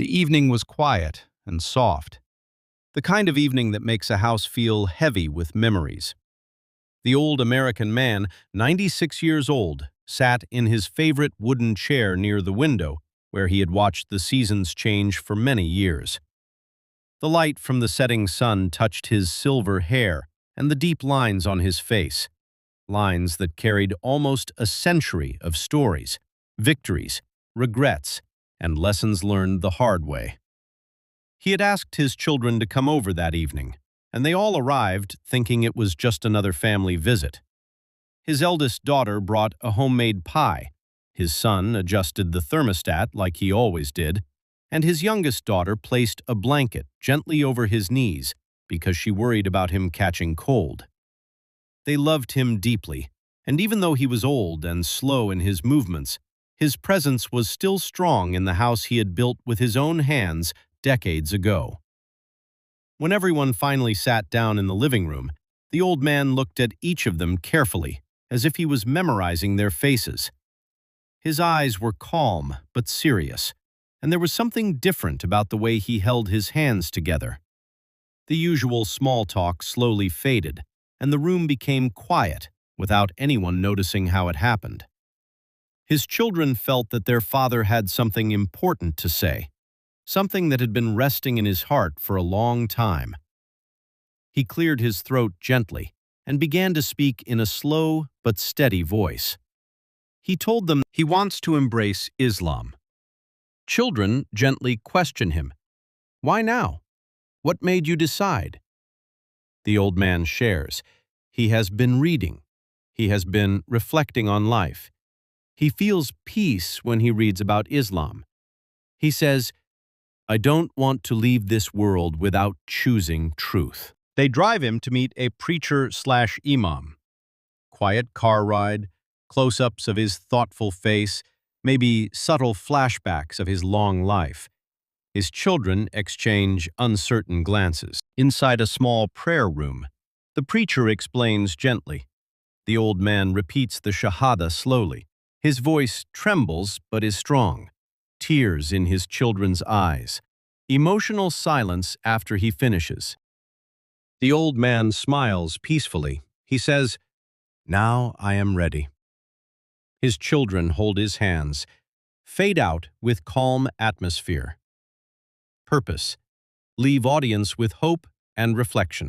The evening was quiet and soft, the kind of evening that makes a house feel heavy with memories. The old American man, 96 years old, sat in his favorite wooden chair near the window where he had watched the seasons change for many years. The light from the setting sun touched his silver hair and the deep lines on his face, lines that carried almost a century of stories, victories, regrets, and lessons learned the hard way. He had asked his children to come over that evening, and they all arrived thinking it was just another family visit. His eldest daughter brought a homemade pie, his son adjusted the thermostat like he always did, and his youngest daughter placed a blanket gently over his knees because she worried about him catching cold. They loved him deeply, and even though he was old and slow in his movements, his presence was still strong in the house he had built with his own hands decades ago. When everyone finally sat down in the living room, the old man looked at each of them carefully, as if he was memorizing their faces. His eyes were calm but serious, and there was something different about the way he held his hands together. The usual small talk slowly faded, and the room became quiet without anyone noticing how it happened. His children felt that their father had something important to say, something that had been resting in his heart for a long time. He cleared his throat gently and began to speak in a slow but steady voice. He told them he wants to embrace Islam. Children gently question him. Why now? What made you decide? The old man shares. He has been reading. He has been reflecting on life. He feels peace when he reads about Islam. He says, I don't want to leave this world without choosing truth. They drive him to meet a preacher/imam. Quiet car ride, close-ups of his thoughtful face, maybe subtle flashbacks of his long life. His children exchange uncertain glances. Inside a small prayer room, the preacher explains gently. The old man repeats the Shahada slowly. His voice trembles but is strong, tears in his children's eyes, emotional silence after he finishes. The old man smiles peacefully. He says, Now I am ready. His children hold his hands, fade out with calm atmosphere. Purpose: leave audience with hope and reflection.